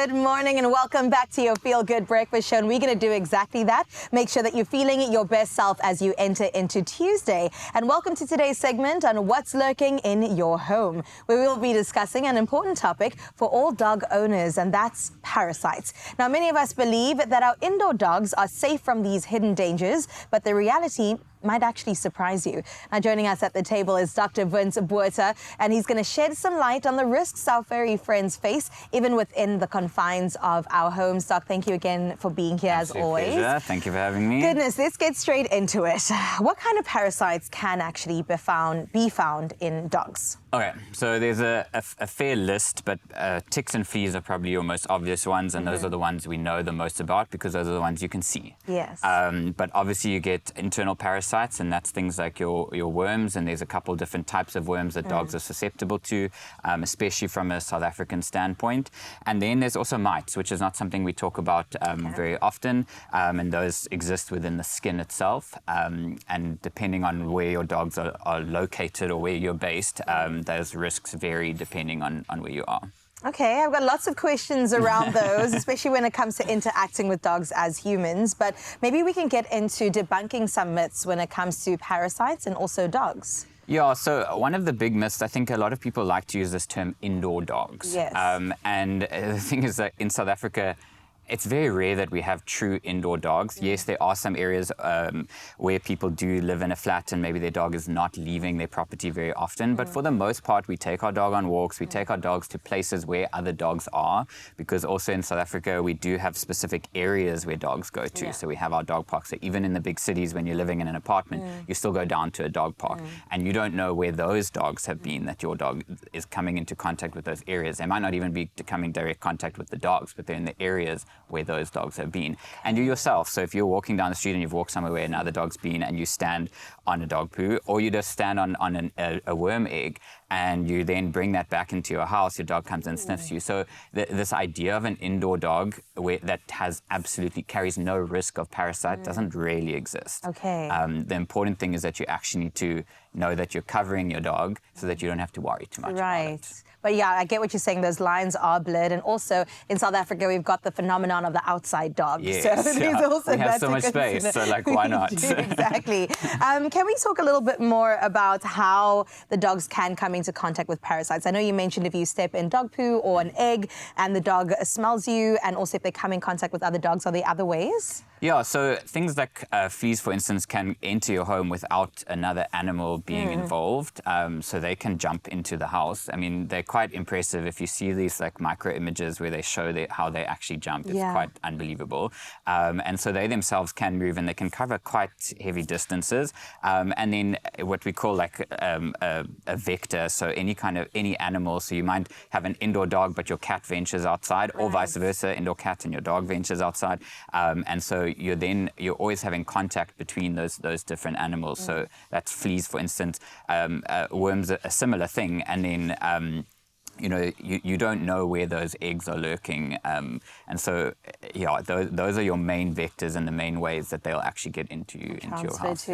Good morning and welcome back to your Feel Good Breakfast Show. And we're going to do exactly that. Make sure that you're feeling your best self as you enter into Tuesday. And welcome to today's segment on what's lurking in your home, where we will be discussing an important topic for all dog owners, and that's parasites. Now, many of us believe that our indoor dogs are safe from these hidden dangers, but the reality might actually surprise you. Now, joining us at the table is Dr. Vince Buerta, and he's going to shed some light on the risks our furry friends face, even within the confines of our homes. Doc, thank you again for being here as always. Pleasure. Thank you for having me. Goodness, let's get straight into it. What kind of parasites can actually be found in dogs? Okay, so there's a fair list, but ticks and fleas are probably your most obvious ones, and those are the ones we know the most about because those are the ones you can see. Yes. But obviously you get internal parasites, and that's things like your worms, and there's a couple different types of worms that dogs are susceptible to, especially from a South African standpoint. And then there's also mites, which is not something we talk about very often, and those exist within the skin itself. And depending on where your dogs are located or where you're based, those risks vary depending on where you are. Okay, I've got lots of questions around those, especially when it comes to interacting with dogs as humans. But maybe we can get into debunking some myths when it comes to parasites and also dogs. Yeah, so one of the big myths, I think a lot of people like to use this term indoor dogs. Yes. And the thing is that in South Africa, it's very rare that we have true indoor dogs. Yes, there are some areas where people do live in a flat and maybe their dog is not leaving their property very often. But for the most part, we take our dog on walks. We take our dogs to places where other dogs are, because also in South Africa, we do have specific areas where dogs go to. So we have our dog parks. So even in the big cities, when you're living in an apartment, you still go down to a dog park. And you don't know where those dogs have been, that your dog is coming into contact with those areas. They might not even be coming direct contact with the dogs, but they're in the areas where those dogs have been. And you yourself, so if you're walking down the street and you've walked somewhere where another dog's been and you stand on a dog poo, or you just stand on a worm egg and you then bring that back into your house, your dog comes and sniffs you. So this idea of an indoor dog that absolutely carries no risk of parasite doesn't really exist. Okay. The important thing is that you actually need to know that you're covering your dog so that you don't have to worry too much about it. But yeah, I get what you're saying. Those lines are blurred. And also in South Africa, we've got the phenomenon of the outside dog. Yes, so there's also we have so much space, so like, why not? Exactly. Can we talk a little bit more about how the dogs can come into contact with parasites? I know you mentioned if you step in dog poo or an egg and the dog smells you, and also if they come in contact with other dogs, are there other ways? Yeah, so things like fleas, for instance, can enter your home without another animal being involved. So they can jump into the house. I mean, they're quite impressive. If you see these like micro images where they show how they actually jump, it's quite unbelievable. And so they themselves can move and they can cover quite heavy distances. And then what we call like a vector, so any animal. So you might have an indoor dog, but your cat ventures outside, or vice versa, indoor cat and your dog ventures outside. And so you're always having contact between those different animals. So that's fleas, for instance. Worms are a similar thing, and then you don't know where those eggs are lurking, and so those are your main vectors and the main ways that they'll actually get into your house.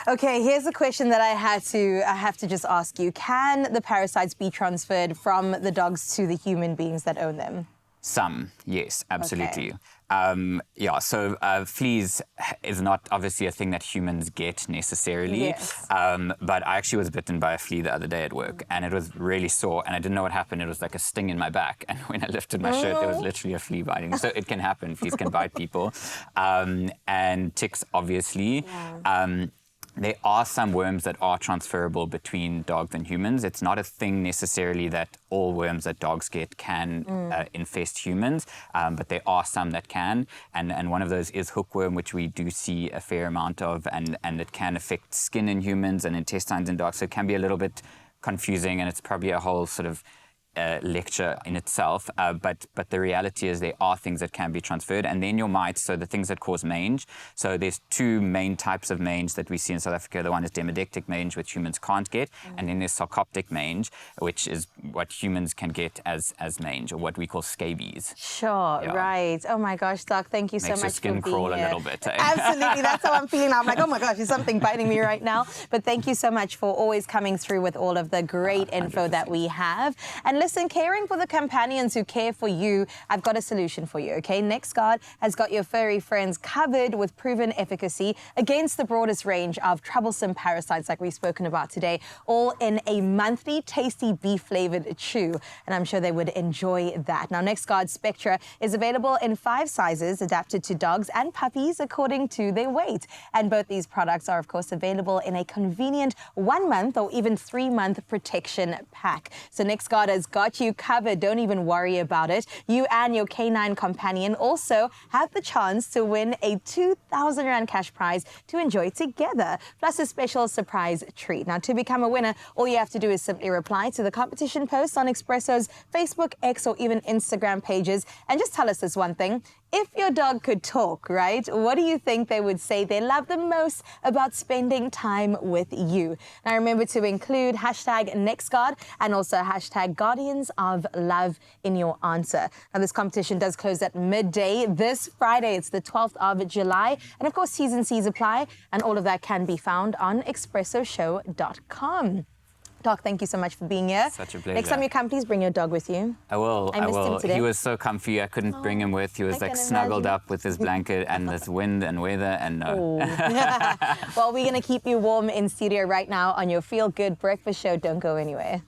Okay, here's a question that I have to just ask you: can the parasites be transferred from the dogs to the human beings that own them? Some, yes, absolutely. Okay. So fleas is not obviously a thing that humans get necessarily. Yes. But I actually was bitten by a flea the other day at work, and it was really sore, and I didn't know what happened. It was like a sting in my back, and when I lifted my shirt, there was literally a flea biting. So it can happen. Fleas can bite people. And ticks, obviously. Yeah. There are some worms that are transferable between dogs and humans. It's not a thing necessarily that all worms that dogs get can infest humans, but there are some that can. And one of those is hookworm, which we do see a fair amount of, and it can affect skin in humans and intestines in dogs. So it can be a little bit confusing, and it's probably a whole sort of lecture in itself, but the reality is there are things that can be transferred. And then your mites, so the things that cause mange. So there's two main types of mange that we see in South Africa. The one is demodectic mange, which humans can't get, and then there's sarcoptic mange, which is what humans can get as mange, or what we call scabies. Sure, Yeah. Right. Oh my gosh, Doc, thank you so much Makes your skin for being crawl here. a little bit. Eh? Absolutely, that's how I'm feeling. I'm like, oh my gosh, there's something biting me right now. But thank you so much for always coming through with all of the great info that we have. And listen, caring for the companions who care for you, I've got a solution for you, okay? NEXGARD has got your furry friends covered with proven efficacy against the broadest range of troublesome parasites like we've spoken about today, all in a monthly tasty beef-flavored chew, and I'm sure they would enjoy that. Now, NEXGARD Spectra is available in 5 sizes, adapted to dogs and puppies according to their weight. And both these products are, of course, available in a convenient 1-month or even 3-month protection pack. So NEXGARD has got you covered. Don't even worry about it. You and your canine companion also have the chance to win a 2,000 Rand cash prize to enjoy together, plus a special surprise treat. Now, to become a winner, all you have to do is simply reply to the competition post on Expresso's Facebook, X, or even Instagram pages, and just tell us this one thing. If your dog could talk, right, what do you think they would say they love the most about spending time with you? Now, remember to include hashtag NEXGARD and also hashtag Guardians of Love in your answer. Now, this competition does close at midday this Friday. It's the 12th of July. And of course, T's and C's apply. And all of that can be found on expressoshow.com. Doc, thank you so much for being here. Such a pleasure. Next time you come, please bring your dog with you. I will. I missed him today. He was so comfy. I couldn't bring him with. He was like snuggled up with his blanket and this wind and weather and no. Well, we're going to keep you warm in studio right now on your Feel Good Breakfast Show. Don't go anywhere.